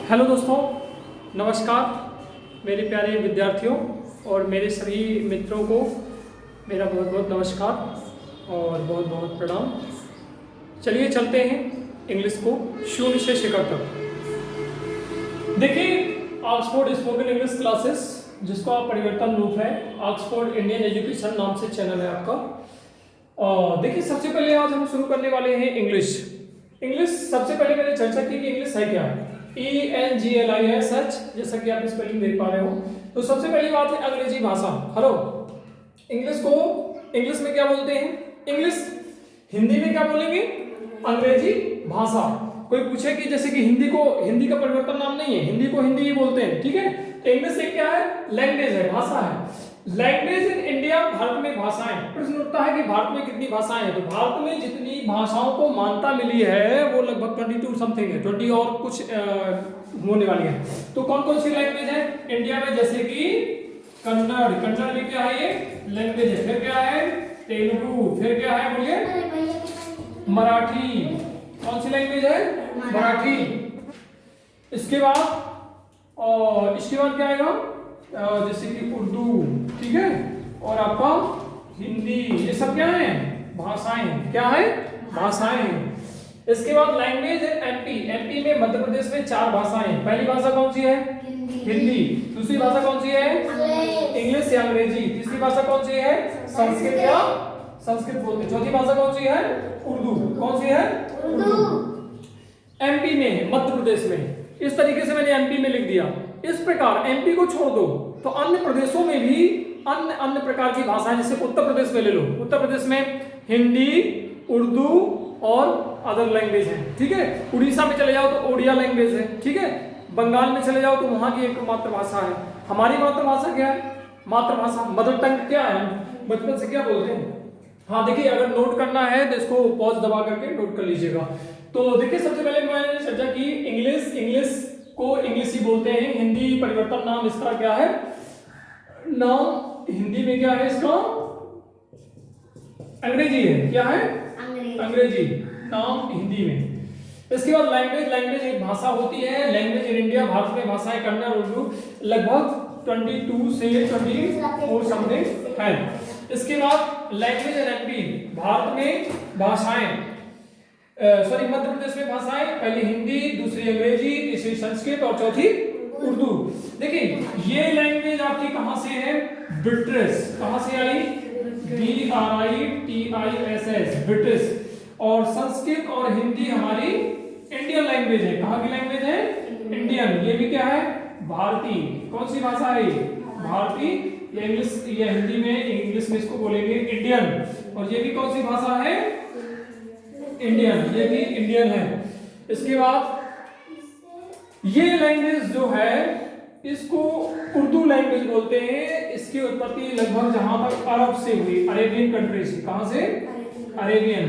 Hello दोस्तों, नमस्कार मेरे प्यारे विद्यार्थियों और मेरे सभी मित्रों को मेरा बहुत बहुत नमस्कार और बहुत बहुत प्रणाम। चलिए चलते हैं इंग्लिश को शून्य से शिखर तक। देखिए, ऑक्सफोर्ड स्पोकन इंग्लिश क्लासेस, जिसको आप परिवर्तन रूप है ऑक्सफोर्ड इंडियन एजुकेशन नाम से चैनल है आपका। देखिए, सबसे पहले आज हम शुरू करने वाले हैं इंग्लिश। सबसे पहले मैंने चर्चा की कि इंग्लिश है क्या है। ENGLI है सच, जैसा कि आप स्पेलिंग देख पा रहे हो। तो सबसे पहली बात है अंग्रेजी भाषा। हेलो, इंग्लिश में क्या बोलते हैं? इंग्लिश हिंदी में क्या बोलेंगे? अंग्रेजी भाषा। कोई पूछे कि जैसे कि हिंदी का परिवर्तन नाम नहीं है, हिंदी को हिंदी ही बोलते हैं, ठीक है। तो इंग्लिश एक क्या है? लैंग्वेज है, भाषा है। लैंग्वेज इन इंडिया, भारत में भाषाएं। प्रश्न उठता है कि भारत में कितनी भाषाएं हैं। तो भारत में जितनी भाषाओं को मान्यता मिली है वो लगभग 22 समथिंग है, 20 और कुछ होने वाली है। तो कौन कौन सी लैंग्वेज है इंडिया में? जैसे कि कन्नड़ में क्या है? ये लैंग्वेज है। फिर क्या है? तेलुगु। फिर क्या है? बोलिए। मराठी। कौन सी लैंग्वेज है? मराठी। इसके बाद क्या आएगा? जैसे कि उर्दू, ठीक है, और आपका हिंदी। ये सब क्या है? भाषाएं। क्या है? भाषाएं। इसके बाद लैंग्वेज है एमपी में, मध्य प्रदेश में 4 भाषाएं। पहली भाषा कौन सी है? हिंदी। दूसरी भाषा कौन सी है? इंग्लिश या अंग्रेजी। तीसरी भाषा कौन सी है? संस्कृत या संस्कृत बोलते हैं। चौथी भाषा कौन सी है? उर्दू। कौन सी है? उर्दू। एमपी में, मध्य प्रदेश में। इस तरीके से मैंने एमपी में लिख दिया। इस प्रकार एमपी को छोड़ दो तो अन्य प्रदेशों में भी अन्य प्रकार की भाषाएं, जैसे उत्तर प्रदेश में ले लो। उत्तर प्रदेश में हिंदी, उर्दू और अदर लैंग्वेज है, ठीक है। उड़ीसा में चले जाओ तो ओडिया लैंग्वेज है, ठीक है। बंगाल में चले जाओ तो वहां की एक मातृभाषा है। हमारी मातृभाषा क्या है? मातृभाषा, मदर टंग क्या है? बचपन से क्या बोलते हैं? हाँ, देखिए, अगर नोट करना है तो इसको पॉज दबा करके नोट कर लीजिएगा। तो देखिए, सबसे पहले मैंने चर्चा की इंग्लिश को इंग्लिश ही बोलते हैं। हिंदी परिवर्तन नाम इसका क्या है? नाम हिंदी में क्या है इसका? अंग्रेजी है। क्या है? अंग्रेजी नाम हिंदी में। इसके बाद लैंग्वेज एक भाषा होती है। लैंग्वेज इन इंडिया, भारत में भाषाएं कन्नड़, उर्दू लगभग 22 से 24 समथिंग है। इसके बाद लैंग्वेज इन एमपी, भारत में भाषाएं मध्य प्रदेश में भाषाएं, पहली हिंदी, दूसरी अंग्रेजी, तीसरी संस्कृत और चौथी उर्दू। देखिए, ये लैंग्वेज आपकी कहां से है? ब्रिटिश। कहां से आई? BRITISS, British. और संस्कृत और हिंदी हमारी इंडियन लैंग्वेज है। कहां की लैंग्वेज है? इंडियन। ये भी क्या है? भारतीय। कौन सी भाषा है? भारतीय। ये इंग्लिश या हिंदी में, इंग्लिश में इसको बोलेंगे इंडियन। और ये भी कौन सी भाषा है? इंडियन। ये भी इंडियन है। इसके बाद ये लैंग्वेज जो है इसको उर्दू लैंग्वेज बोलते हैं। इसकी उत्पत्ति लगभग जहां तक अरब से हुई, अरेबियन कंट्री से। कहां से? अरेबियन।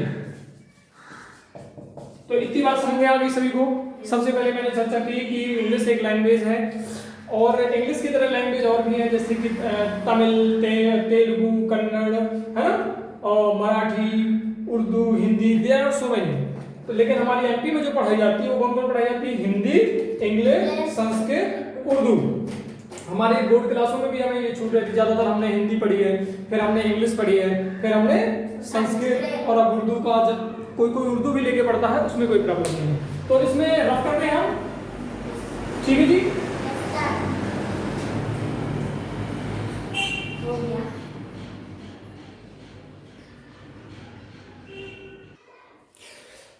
तो इतनी बात समझ में आ गई सभी को। सबसे पहले मैंने चर्चा की कि इंग्लिश एक लैंग्वेज है और इंग्लिश की तरह लैंग्वेज और भी है, जैसे कि तमिल, तेलुगु, कन्नड़, है ना, और Marathi, Urdu, Hindi, there are so many. तो लेकिन हमारी एमपी में जो पढ़ाई जाती है वो कौन कौन पढ़ाई जाती है? हिंदी, इंग्लिश, संस्कृत, उर्दू। हमारे बोर्ड क्लासों में भी हमें ये छूट रहती है। ज्यादातर हमने हिंदी पढ़ी है, फिर हमने इंग्लिश पढ़ी है, फिर हमने संस्कृत, और अब उर्दू का जब कोई उर्दू भी लेके पढ़ता है उसमें कोई प्रॉब्लम नहीं है। तो इसमें रफ करते हैं हम, ठीक है जी।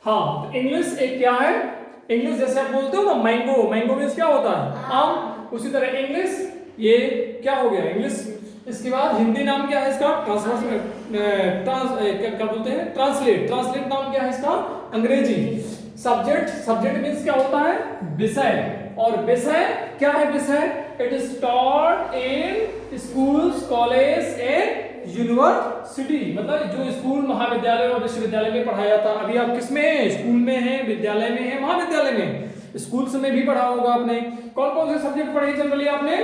हाँ, इंग्लिश एक क्या है? इंग्लिश जैसे आप बोलते हो ना, मैंगो मीन्स क्या होता है? आम। उसी तरह इंग्लिश ये क्या हो गया? इंग्लिश। इसके बाद हिंदी नाम क्या है इसका? क्या बोलते हैं? ट्रांसलेट नाम क्या है इसका? अंग्रेजी। सब्जेक्ट मीन्स क्या होता है? विषय। और विषय क्या है? विषय it is taught in schools, college and university. मतलब जो स्कूल, महाविद्यालय और विश्वविद्यालय में पढ़ाया जाता है। अभी आप किस में? स्कूल में हैं, विद्यालय में हैं, महाविद्यालय में। स्कूल्स में भी पढ़ा होगा आपने। कौन कौन से सब्जेक्ट पढ़े जनरली आपने?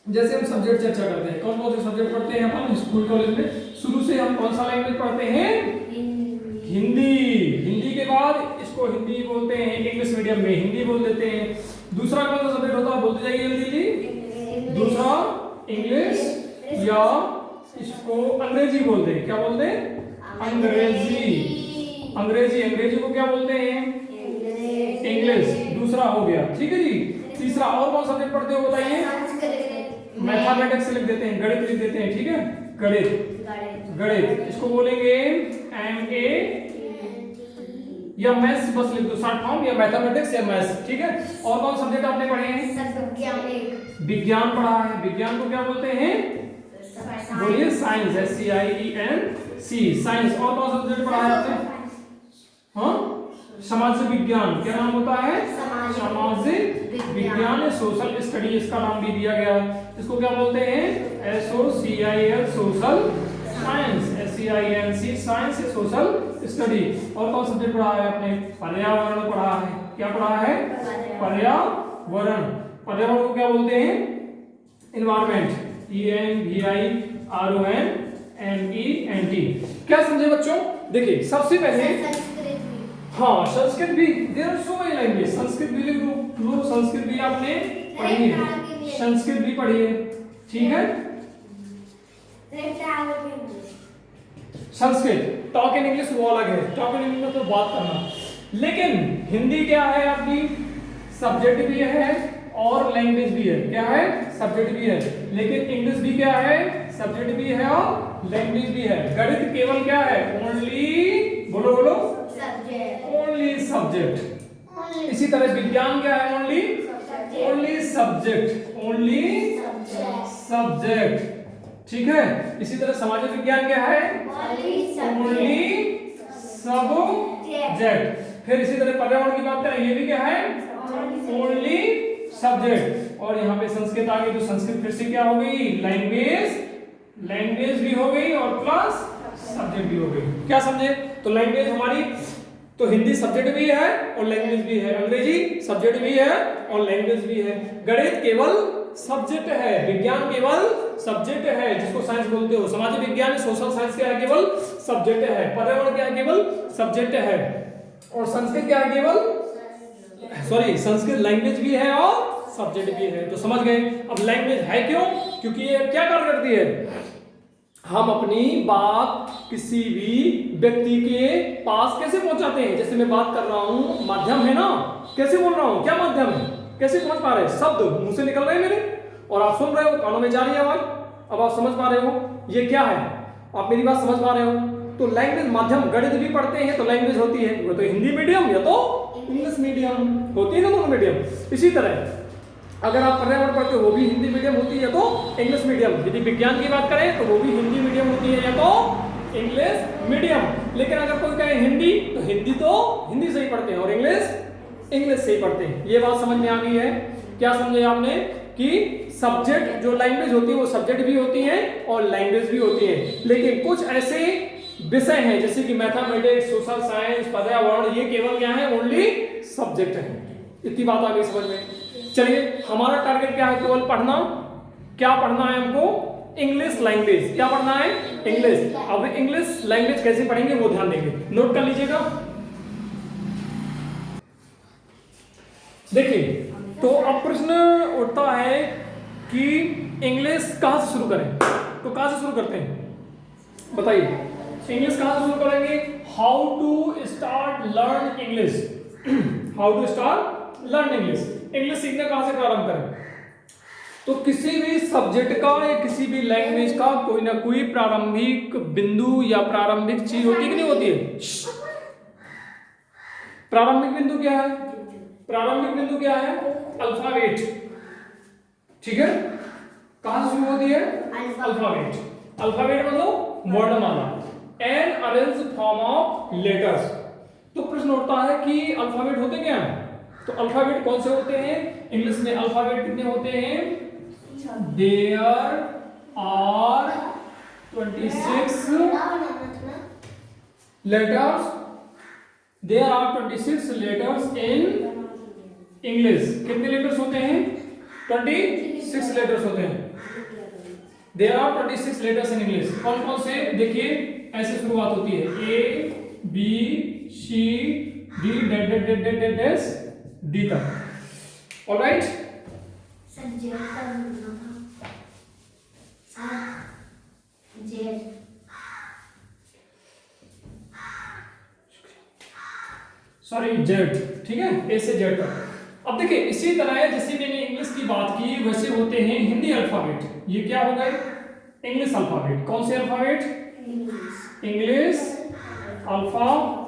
जैसे हम सब्जेक्ट चर्चा करते हैं, कौन कौन से सब्जेक्ट पढ़ते हैं अपन स्कूल कॉलेज में? शुरू से हम कौन सा लैंग्वेज पढ़ते हैं? हिंदी। हिंदी के बाद इसको हिंदी बोलते हैं, इंग्लिश मीडियम में हिंदी बोल देते हैं। दूसरा कौन सा सब्जेक्ट होता है, बोलते जाइए जल्दी जी। दूसरा इंग्लिश, या इसको अंग्रेजी बोलते हैं। क्या बोलते हैं? अंग्रेजी। अंग्रेजी, अंग्रेजी को क्या बोलते हैं? इंग्लिश। दूसरा हो गया, ठीक है जी। तीसरा और कौन सा सब्जेक्ट पढ़ते हो बताइए? मैथमेटिक्स लिख देते हैं, गणित लिख देते हैं, ठीक है। गणित, गणित इसको बोलेंगे MA या मैथ्स, बस लिख दो शॉर्ट फॉर्म, या मैथमेटिक्स या मैथ्स, ठीक है। और कौन सब्जेक्ट आपने पढ़े हैं? विज्ञान पढ़ा है। विज्ञान को क्या बोलते हैं? बोलिए साइंस, SCIENC, साइंस। और कौन सा सब्जेक्ट पढ़ा है आपने? हाँ, समाज विज्ञान। क्या नाम होता है? समाज विज्ञान, सोशल स्टडी इसका नाम भी दिया गया है। इसको क्या बोलते हैं? SOCIL, social science, SCIENC, science social study. और कौन सब्जेक्ट पढ़ा है आपने? पर्यावरण पढ़ा है। क्या पढ़ा है? पर्यावरण। पर्यावरण को क्या बोलते हैं? Environment, ENVIRONMENT। क्या समझे बच्चों? देखिए सबसे पहले, हाँ संस्कृत भी, there are so many language. Sanskrit भी लिख लो, संस्कृत भी आपने पढ़ी है, संस्कृत भी पढ़ी है, ठीक है। संस्कृत टॉक इन इंग्लिश वो अलग है, टॉक इन इंग्लिश तो बात करना। लेकिन हिंदी क्या है आपकी? सब्जेक्ट भी है और लैंग्वेज भी है। क्या है? सब्जेक्ट भी है। लेकिन इंग्लिश भी क्या है? सब्जेक्ट भी है और लैंग्वेज भी है। गणित केवल क्या है? ओनली, बोलो बोलो, ओनली सब्जेक्ट। इसी तरह विज्ञान क्या है? Only, only subject, only subject, ठीक है। इसी तरह सामाजिक विज्ञान क्या है? Only subject. फिर इसी तरह पर्यावरण की बात करें, ये भी क्या है? Only subject. और यहाँ पे संस्कृत आ गई, तो संस्कृत फिर से क्या हो गई? लैंग्वेज, लैंग्वेज भी हो गई और प्लस सब्जेक्ट भी हो गई। क्या समझे? तो लैंग्वेज हमारी, तो हिंदी सब्जेक्ट भी है और लैंग्वेज भी है, अंग्रेजी सब्जेक्ट भी है और लैंग्वेज भी है, गणित केवल सब्जेक्ट है, विज्ञान केवल सब्जेक्ट है जिसको साइंस बोलते हो, सामाजिक विज्ञान सोशल साइंस क्या है? केवल सब्जेक्ट है, पर्यावरण क्या है? केवल सब्जेक्ट है, और संस्कृत क्या है? केवल, सॉरी संस्कृत लैंग्वेज भी है और सब्जेक्ट भी है। तो समझ गए? अब लैंग्वेज है क्यों? क्योंकि ये क्या कार्य करती है? हम अपनी बात किसी भी व्यक्ति के पास कैसे पहुंचाते हैं? जैसे मैं बात कर रहा हूं, माध्यम है ना, कैसे बोल रहा हूं? क्या माध्यम है? कैसे समझ पा रहे हैं? शब्द मुंह से निकल रहे हैं मेरे और आप सुन रहे हो, कानों में जा रही है आवाज। अब आप समझ पा रहे हो ये क्या है? आप मेरी बात समझ पा रहे हो? तो लैंग्वेज माध्यम, गणित भी पढ़ते हैं तो लैंग्वेज होती है, वो तो हिंदी मीडियम या तो इंग्लिश मीडियम होती है ना, दोनों मीडियम। इसी तरह अगर आप पर्यावरण पढ़ते हो वो भी हिंदी मीडियम होती है तो इंग्लिश मीडियम। यदि विज्ञान की बात करें तो वो भी हिंदी मीडियम होती है या तो इंग्लिश मीडियम। लेकिन अगर कोई कहे हिंदी तो हिंदी तो हिंदी से ही पढ़ते हैं और इंग्लिश इंग्लिश से ही पढ़ते हैं। ये बात समझ में आ गई है? क्या समझे आपने कि सब्जेक्ट जो लैंग्वेज होती है वो सब्जेक्ट भी होती है और लैंग्वेज भी होती है। लेकिन कुछ ऐसे विषय हैं जैसे कि मैथमेटिक्स, सोशल साइंस, पर्यावरण, ये केवल क्या है? ओनली सब्जेक्ट है। इतनी बात आ गई समझ में? चलिए, हमारा टारगेट क्या है? केवल पढ़ना। क्या पढ़ना है हमको? English language. क्या पढ़ना है? इंग्लिश। अब इंग्लिश लैंग्वेज कैसे पढ़ेंगे वो ध्यान देंगे, नोट कर लीजिएगा। देखिए, तो अब प्रश्न उठता है कि इंग्लिश कहां से शुरू करें? तो कहां से शुरू करते हैं बताइए? इंग्लिश कहां से शुरू करेंगे? How to start learn English. How to start learn English. English सीखना कहां से प्रारंभ करें? तो किसी भी सब्जेक्ट का या किसी भी लैंग्वेज का कोई ना कोई प्रारंभिक बिंदु या प्रारंभिक चीज होती है कि नहीं होती है? प्रारंभिक बिंदु क्या है? प्रारंभिक बिंदु क्या है? अल्फाबेट, ठीक है। कहां से शुरू होती है? अल्फाबेट। अल्फाबेट मतलब वर्णमाला, an arrange form of letters. तो प्रश्न उठता है कि अल्फाबेट होते क्या हैं? तो अल्फाबेट कौन से होते हैं? इंग्लिश में अल्फाबेट कितने होते हैं? There are 26 letters. There are 26 letters in English. कितने लेटर्स होते हैं? 26 लेटर्स होते हैं। There are 26 letters in English. कौन कौन से? देखिए, ऐसे शुरुआत होती है, A B C D D तक। ऑलराइट। सॉरी जेड, ठीक है, ए से जेड तक। अब देखिए इसी तरह जैसे मैंने इंग्लिश की बात की वैसे होते हैं हिंदी अल्फाबेट। ये क्या हो गए? English alphabet. कौन से alphabet? English alphabet,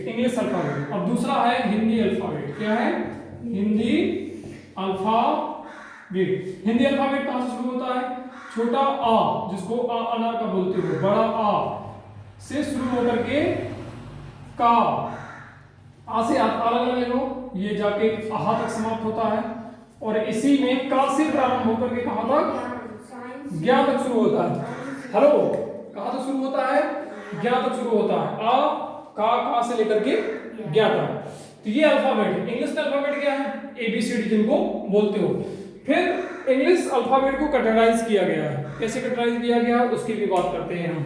English alphabet. अब दूसरा है हिंदी अल्फाबेट। क्या है? हिंदी अल्फाबेट। हिंदी अल्फाबेट कहां से शुरू होता है? छोटा आ, जिसको आ अनार का बोलते हो, बड़ा आ से शुरू होकर के का, आ से अलग अलग लो, ये जाके आहा तक समाप्त होता है। और इसी में का से प्रारंभ होकर के कहां तक? ज्ञा तक शुरू होता है। हेलो, कहां तक शुरू होता है? ज्ञा तक शुरू होता है। आ का से लेकर के ज्ञा तक। तो ये अल्फाबेट है। इंग्लिश अल्फाबेट क्या है? ABCD जिनको बोलते हो। फिर इंग्लिश अल्फाबेट को कैटेगराइज किया गया है। कैसे कैटेगराइज किया गया उसकी भी बात करते हैं हम।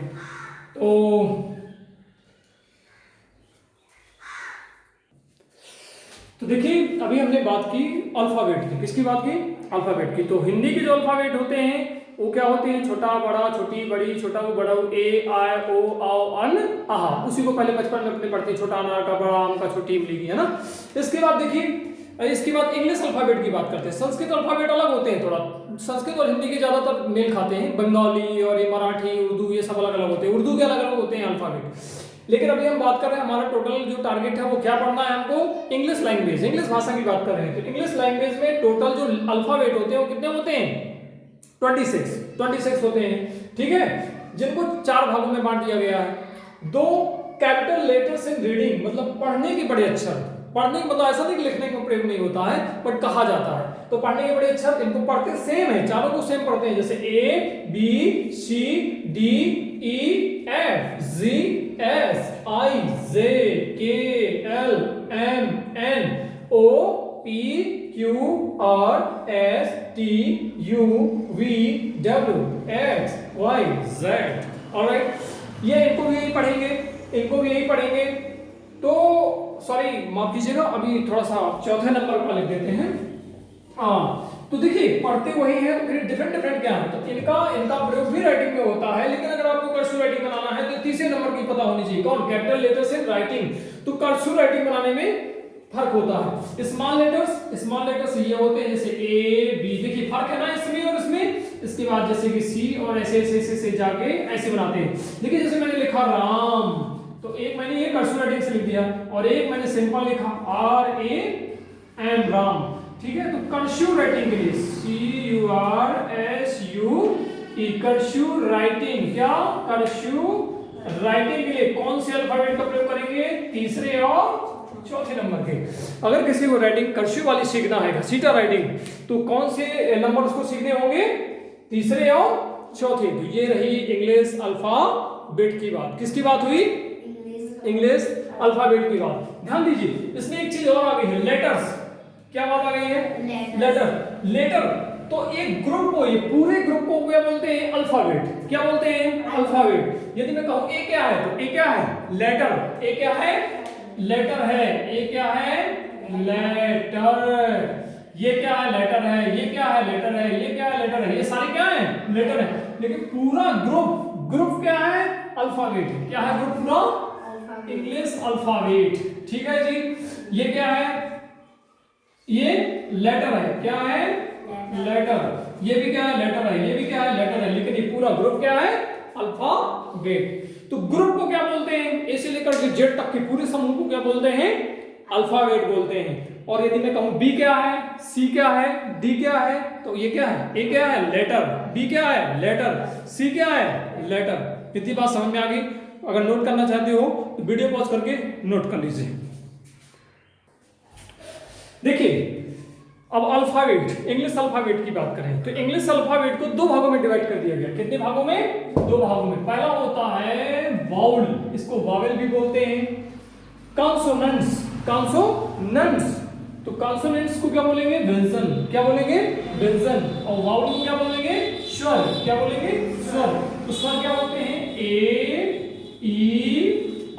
तो देखिए अभी हमने बात की अल्फाबेट की। किसकी बात की? अल्फाबेट की। तो हिंदी के जो अल्फाबेट होते हैं वो क्या होते हैं? छोटा बड़ा, छोटी बड़ी, छोटा ऊ बड़ा ऊ, ए आई ओ औ अन आहा। उसी को पहले बचपन में अपने पढ़ते हैं, छोटा अनार का, बड़ा आम का, छोटी इमली की, है ना। इसके बाद देखिए, इसके बाद इंग्लिश अल्फाबेट की बात करते हैं। संस्कृत अल्फाबेट अलग होते हैं थोड़ा। संस्कृत और हिंदी के ज्यादातर मेल खाते हैं। बंगाली और ये मराठी, उर्दू, ये सब अलग अलग होते हैं। उर्दू के अलग अलग होते हैं अल्फाबेट। लेकिन अभी हम बात कर रहे हैं, हमारा टोटल जो टारगेट है वो क्या पढ़ना है हमको? इंग्लिश लैंग्वेज, इंग्लिश भाषा की बात कर रहे हैं। तो इंग्लिश लैंग्वेज में टोटल जो अल्फाबेट होते हैं वो कितने होते हैं? 26 होते हैं, ठीक है, जिनको 4 भागों में बांट दिया गया है। 2 कैपिटल लेटर्स इन रीडिंग, मतलब पढ़ने के बड़े अक्षर। पढ़ने का मतलब ऐसा नहीं कि लिखने का प्रयोग नहीं होता है, बट कहा जाता है। तो पढ़ने के बड़े अक्षर, इनको पढ़ते सेम है, चारों को सेम पढ़ते हैं। जैसे A B C D E F G S I J K L M N O P Q R S T U V W X Y Z। Alright, ये इनको भी यही पढ़ेंगे, इनको भी यही पढ़ेंगे। तो सॉरी माफ कीजिएगा, अभी थोड़ा सा चौथे नंबर का लिख देते हैं। हाँ, तो देखिए पढ़ते वही है, तो फिर डिफरेंट क्या है। तो इनका प्रयोग भी राइटिंग में होता है, लेकिन अगर आपको कर्सिव राइटिंग बनाना है तो तीसरे नंबर की पता होनी चाहिए। कौन? Capital letters in writing. तो कर्सिव राइटिंग बनाने में फर्क होता है। स्मॉल लेटर्स ये होते हैं, जैसे A B। देखिए फर्क है ना इसमें और इसमें। इसके बाद जैसे कि C और ऐसे जाके ऐसे बनाते हैं। देखिए जैसे मैंने लिखा राम, तो एक मैंने ये कर्सिव राइटिंग से लिख दिया और एक मैंने सिंपल लिखा RAM राम, ठीक है। तो कर्सिव राइटिंग के लिए CURSUE, कर्सिव राइटिंग। क्या? कर्सिव राइटिंग के लिए कौन से अल्फाबेट का प्रयोग करेंगे? तीसरे और चौथे नंबर के। अगर किसी को राइटिंग कर्सिव वाली सीखना है, घसीटा राइटिंग, तो कौन से नंबर उसको सीखने होंगे? तीसरे और चौथे। तो ये रही इंग्लिश अल्फाबेट की बात। किसकी बात हुई? इंग्लिश अल्फाबेट की बात। ध्यान दीजिए, इसमें एक चीज और आ गई है, लेटर्स। क्या बात आ गई है? लेटर। तो एक ग्रुप को, ये पूरे ग्रुप को क्या बोलते हैं? अल्फाबेट। क्या बोलते हैं? अल्फाबेट। यदि मैं कहूं ए क्या है, तो ए क्या है? लेटर। ए क्या है? लेटर है। ए क्या है? लेटर। ये क्या है? लेटर है। ये क्या है? लेटर है। ये क्या है? लेटर है। ये सारे क्या है? लेटर है। लेकिन पूरा ग्रुप क्या है? अल्फाबेट। क्या है ग्रुप पूरा? इंग्लिश अल्फाबेट, ठीक है जी। ये क्या है? ये लेटर है। क्या है? लेटर। ये भी क्या है? लेटर है। ये भी क्या है? लेटर है। लेकिन ये पूरा ग्रुप क्या है? अल्फाबेट। तो ग्रुप को क्या बोलते हैं? ए से लेकर के जेड तक के पूरे समूह को क्या बोलते हैं? अल्फाबेट बोलते हैं। और यदि मैं कहूं बी क्या है, सी क्या है, डी क्या है, तो ये क्या है? ए क्या है? लेटर। बी क्या है? लेटर। सी क्या है? लेटर। इतनी बात समझ में आ गई? अगर नोट करना चाहते हो तो वीडियो पॉज करके नोट कर लीजिए। देखिए अब अल्फाबेट, इंग्लिश अल्फाबेट की बात करें तो इंग्लिश अल्फाबेट को 2 भागों में डिवाइड कर दिया गया। कितने भागों में? 2 भागों में। पहला होता है वाउल, इसको वावेल भी बोलते हैं। कॉन्सोनेंट्स, तो कॉन्सोनेंट्स को क्या बोलेंगे? व्यंजन। क्या बोलेंगे? व्यंजन। और वाउल को क्या बोलेंगे? स्वर। क्या बोलेंगे? स्वर। तो स्वर क्या होते हैं? A E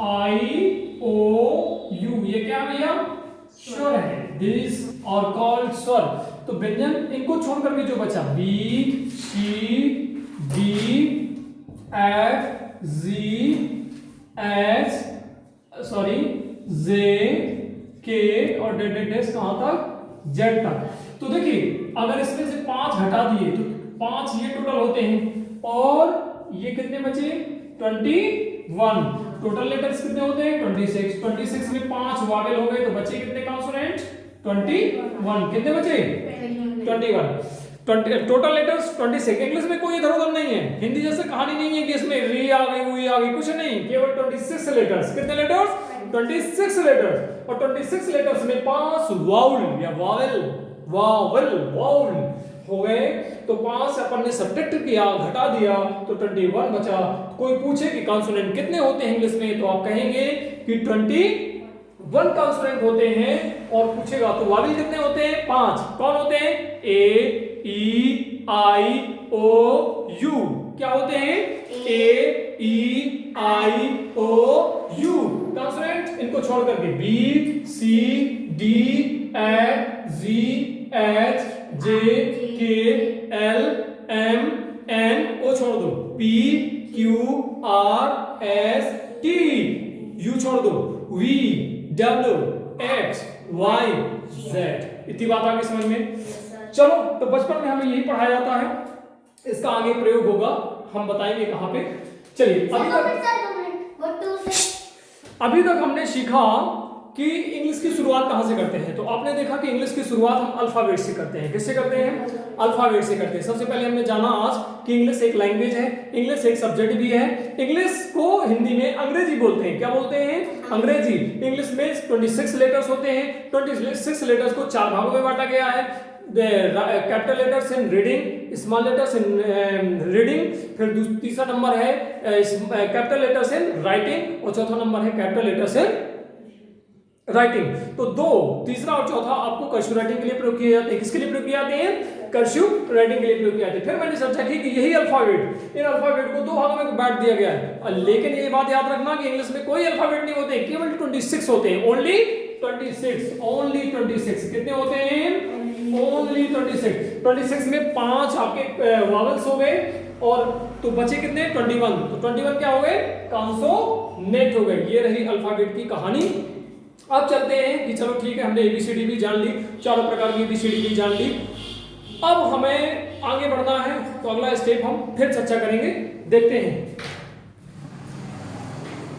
I O U। ये क्या भैया? स्वर है, दिस और कॉल्ड स्वर। तो व्यंजन इनको छोड़ करके जो बचा बी सी d f g h sorry j k और डेस कहां तक जेड तक। तो देखिए अगर इसमें से 5 हटा दिए तो 5 ये टोटल होते हैं और ये कितने बचे 21। टोटल लेटर्स कितने होते हैं 26 में 5 वावेल हो गए तो बचे कितने कॉन्सोनेंट 21। कितने बचे 21। Total letters 26। इंग्लिश में कोई इधर उधर नहीं है, हिंदी जैसे कहानी नहीं है कि इसमें री आ गई हुई आ गई, कुछ नहीं, केवल 26 लेटर्स। कितने लेटर्स 26 लेटर्स और 26 लेटर्स में 5 वाउल या वावल हो गए। तो 5 अपन ने सब्ट्रैक्ट किया, घटा दिया तो 21 बचा। कोई पूछे कि कॉन्सोनेंट कितने होते हैं इंग्लिश में तो आप कहेंगे कि 21 कॉन्सोनेंट होते हैं। और पूछेगा तो वावेल कितने होते हैं 5। कौन होते हैं ए ई आई ओ यू। क्या होते हैं ए ई आई ओ यू कॉन्सोनेंट। इनको छोड़ करके B C D A G H J K L M N O छोड़ दो P Q R S T U छोड़ दो V W X Y Z. इतनी बात आगे समझ में। चलो तो बचपन में हमें यही पढ़ाया जाता है, इसका आगे प्रयोग होगा, हम बताएंगे कहां पे। चलिए अभी तक हमने सीखा कि इंग्लिश की शुरुआत कहां से करते हैं। तो आपने देखा कि इंग्लिश की शुरुआत हम अल्फाबेट से करते हैं। किससे करते हैं अल्फाबेट से करते हैं। सबसे पहले हमने जाना आज कि इंग्लिश एक लैंग्वेज है, इंग्लिश एक सब्जेक्ट भी है। इंग्लिश को हिंदी में अंग्रेजी बोलते हैं। क्या बोलते हैं अंग्रेजी। इंग्लिश में 26 लेटर्स होते हैं। 26 लेटर्स को 4 भागों में बांटा गया है। Capital letters in reading, small letters in reading, फिर तीसरा नंबर है कैपिटल लेटर्स इन राइटिंग और चौथा नंबर है कैपिटल लेटर्स इन राइटिंग। तो तीसरा और चौथा आपको कर्सिव राइटिंग के लिए प्रयोग किए जाते हैं। किसके लिए प्रयोग किए जाते हैं कर्सिव राइटिंग के लिए प्रयोग किए जाते हैं। फिर मैंने चर्चा की कि यही अल्फाबेट, इन अल्फाबेट को 2 भागों में बांट दिया गया है। लेकिन ये बात याद रखना कि इंग्लिश में कोई अल्फाबेट नहीं होते, केवल 26 होते हैं। ओनली 26 कितने होते हैं ओनली 26 में 5 आपके वावल्स हो गए और तो बचे कितने 21। तो 21 क्या हो गए कॉन्सोनेंट हो गए। ये रही अल्फाबेट की कहानी। अब चलते हैं कि चलो ठीक है हमने एबीसीडी भी जान ली, चारों प्रकार की एबीसीडी भी जान ली। अब हमें आगे बढ़ना है तो अगला स्टेप हम फिर चर्चा करेंगे, देखते हैं।